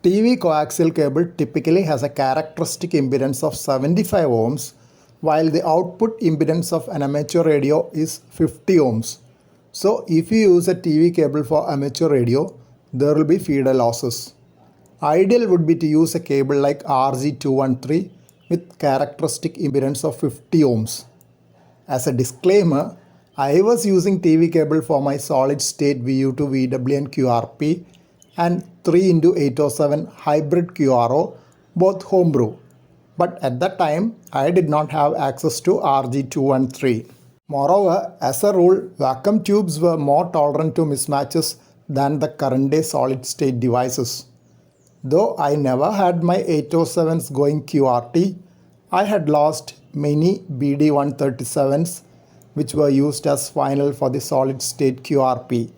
TV coaxial cable typically has a characteristic impedance of 75 ohms, while the output impedance of an amateur radio is 50 ohms. So if you use a TV cable for amateur radio, there will be feeder losses. Ideal would be to use a cable like RG213 with characteristic impedance of 50 ohms. As a disclaimer, I was using TV cable for my solid state VU to VWN QRP and 3x807 hybrid QRO, both homebrew. But at that time, I did not have access to RG213. Moreover, as a rule, vacuum tubes were more tolerant to mismatches than the current day solid state devices. Though I never had my 807s going QRT, I had lost many BD137s which were used as final for the solid state QRP.